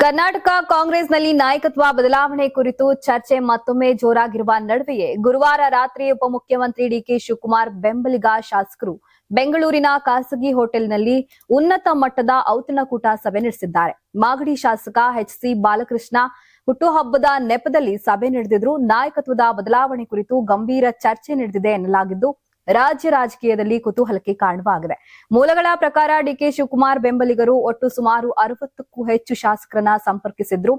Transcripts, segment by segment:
ಕರ್ನಾಟಕ ಕಾಂಗ್ರೆಸ್ನಲ್ಲಿ ನಾಯಕತ್ವ ಬದಲಾವಣೆ ಕುರಿತು ಚರ್ಚೆ ಮತ್ತೊಮ್ಮೆ ಜೋರಾಗಿರುವ ನಡುವೆಯೇ ಗುರುವಾರ ರಾತ್ರಿ ಉಪಮುಖ್ಯಮಂತ್ರಿ ಡಿಕೆ ಶಿವಕುಮಾರ್ ಬೆಂಬಲಿಗ ಶಾಸಕರು ಬೆಂಗಳೂರಿನ ಖಾಸಗಿ ಹೋಟೆಲ್ನಲ್ಲಿ ಉನ್ನತ ಮಟ್ಟದ ಔತಣಕೂಟ ಸಭೆ ನಡೆಸಿದ್ದಾರೆ. ಮಾಗಡಿ ಶಾಸಕ ಎಚ್.ಸಿ. ಬಾಲಕೃಷ್ಣ ಹುಟ್ಟುಹಬ್ಬದ ನೆಪದಲ್ಲಿ ಸಭೆ ನಡೆದಿದ್ರು. ನಾಯಕತ್ವದ ಬದಲಾವಣೆ ಕುರಿತು ಗಂಭೀರ ಚರ್ಚೆ ನಡೆದಿದೆ ಎನ್ನಲಾಗಿದ್ದು ರಾಜ್ಯ ರಾಜಕೀಯದಲ್ಲಿ ಕುತೂಹಲಕ್ಕೆ ಕಾರಣವಾಗಿದೆ. ಮೂಲಗಳ ಪ್ರಕಾರ ಡಿಕೆ ಶಿವಕುಮಾರ್ ಬೆಂಬಲಿಗರು ಒಟ್ಟು ಸುಮಾರು 60ಕ್ಕೂ ಹೆಚ್ಚು ಶಾಸಕರನ್ನ ಸಂಪರ್ಕಿಸಿದ್ರು.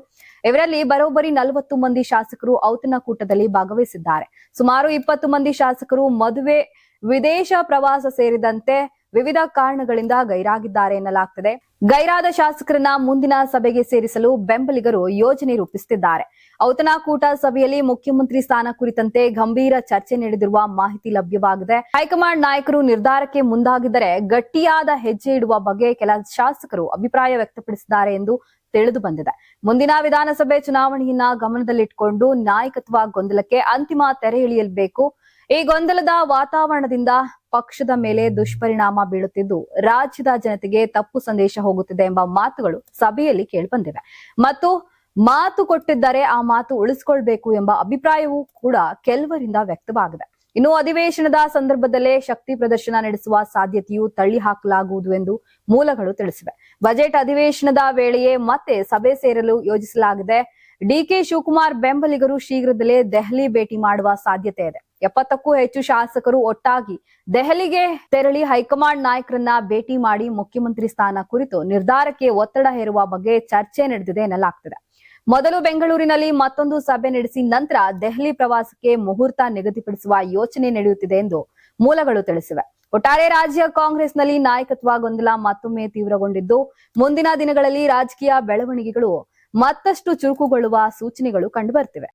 ಇವರಲ್ಲಿ ಬರೋಬ್ಬರಿ 40 ಮಂದಿ ಶಾಸಕರು ಔತಣಕೂಟದಲ್ಲಿ ಭಾಗವಹಿಸಿದ್ದಾರೆ. ಸುಮಾರು 20 ಮಂದಿ ಶಾಸಕರು ಮದುವೆ, ವಿದೇಶ ಪ್ರವಾಸ ಸೇರಿದಂತೆ ವಿವಿಧ ಕಾರಣಗಳಿಂದ ಗೈರಾಗಿದ್ದಾರೆ ಎನ್ನಲಾಗ್ತಿದೆ. ಗೈರಾದ ಶಾಸಕರನ್ನ ಮುಂದಿನ ಸಭೆಗೆ ಸೇರಿಸಲು ಬೆಂಬಲಿಗರು ಯೋಜನೆ ರೂಪಿಸುತ್ತಿದ್ದಾರೆ. ಔತಣಕೂಟ ಸಭೆಯಲ್ಲಿ ಮುಖ್ಯಮಂತ್ರಿ ಸ್ಥಾನ ಕುರಿತಂತೆ ಗಂಭೀರ ಚರ್ಚೆ ನಡೆದಿರುವ ಮಾಹಿತಿ ಲಭ್ಯವಾಗಿದೆ. ಹೈಕಮಾಂಡ್ ನಾಯಕರು ನಿರ್ಧಾರಕ್ಕೆ ಮುಂದಾಗಿದ್ದರೆ ಗಟ್ಟಿಯಾದ ಹೆಜ್ಜೆ ಇಡುವ ಬಗ್ಗೆ ಕೆಲ ಶಾಸಕರು ಅಭಿಪ್ರಾಯ ವ್ಯಕ್ತಪಡಿಸಿದ್ದಾರೆ ಎಂದು ತಿಳಿದು ಬಂದಿದೆ. ಮುಂದಿನ ವಿಧಾನಸಭೆ ಚುನಾವಣೆಯನ್ನ ಗಮನದಲ್ಲಿಟ್ಟುಕೊಂಡು ನಾಯಕತ್ವ ಗೊಂದಲಕ್ಕೆ ಅಂತಿಮ ತೆರೆ ಎಳೆಯಬೇಕು. ಈ ಗೊಂದಲದ ವಾತಾವರಣದಿಂದ ಪಕ್ಷದ ಮೇಲೆ ದುಷ್ಪರಿಣಾಮ ಬೀಳುತ್ತಿದ್ದು ರಾಜ್ಯದ ಜನತೆಗೆ ತಪ್ಪು ಸಂದೇಶ ಹೋಗುತ್ತಿದೆ ಎಂಬ ಮಾತುಗಳು ಸಭೆಯಲ್ಲಿ ಕೇಳಿಬಂದಿವೆ. ಮತ್ತು ಮಾತು ಕೊಟ್ಟಿದ್ದರೆ ಆ ಮಾತು ಉಳಿಸಿಕೊಳ್ಬೇಕು ಎಂಬ ಅಭಿಪ್ರಾಯವೂ ಕೂಡ ಕೆಲವರಿಂದ ವ್ಯಕ್ತವಾಗಿದೆ. ಇನ್ನು ಅಧಿವೇಶನದ ಸಂದರ್ಭದಲ್ಲೇ ಶಕ್ತಿ ಪ್ರದರ್ಶನ ನಡೆಸುವ ಸಾಧ್ಯತೆಯೂ ತಳ್ಳಿ ಹಾಕಲಾಗುವುದು ಎಂದು ಮೂಲಗಳು ತಿಳಿಸಿವೆ. ಬಜೆಟ್ ಅಧಿವೇಶನದ ವೇಳೆಯೇ ಮತ್ತೆ ಸಭೆ ಸೇರಲು ಯೋಜಿಸಲಾಗಿದೆ. ಡಿಕೆ ಶಿವಕುಮಾರ್ ಬೆಂಬಲಿಗರು ಶೀಘ್ರದಲ್ಲೇ ದೆಹಲಿ ಭೇಟಿ ಮಾಡುವ ಸಾಧ್ಯತೆ ಇದೆ. 70ಕ್ಕೂ ಹೆಚ್ಚು ಶಾಸಕರು ಒಟ್ಟಾಗಿ ದೆಹಲಿಗೆ ತೆರಳಿ ಹೈಕಮಾಂಡ್ ನಾಯಕರನ್ನ ಭೇಟಿ ಮಾಡಿ ಮುಖ್ಯಮಂತ್ರಿ ಸ್ಥಾನ ಕುರಿತು ನಿರ್ಧಾರಕ್ಕೆ ಒತ್ತಡ ಹೇರುವ ಬಗ್ಗೆ ಚರ್ಚೆ ನಡೆದಿದೆ ಎನ್ನಲಾಗ್ತಿದೆ. ಮೊದಲು ಬೆಂಗಳೂರಿನಲ್ಲಿ ಮತ್ತೊಂದು ಸಭೆ ನಡೆಸಿ ನಂತರ ದೆಹಲಿ ಪ್ರವಾಸಕ್ಕೆ ಮುಹೂರ್ತ ನಿಗದಿಪಡಿಸುವ ಯೋಚನೆ ನಡೆಯುತ್ತಿದೆ ಎಂದು ಮೂಲಗಳು ತಿಳಿಸಿವೆ. ಒಟ್ಟಾರೆ ರಾಜ್ಯ ಕಾಂಗ್ರೆಸ್ನಲ್ಲಿ ನಾಯಕತ್ವ ಗೊಂದಲ ಮತ್ತೊಮ್ಮೆ ತೀವ್ರಗೊಂಡಿದ್ದು ಮುಂದಿನ ದಿನಗಳಲ್ಲಿ ರಾಜಕೀಯ ಬೆಳವಣಿಗೆಗಳು ಮತ್ತಷ್ಟು ಚುರುಕುಗೊಳ್ಳುವ ಸೂಚನೆಗಳು ಕಂಡುಬರ್ತಿವೆ.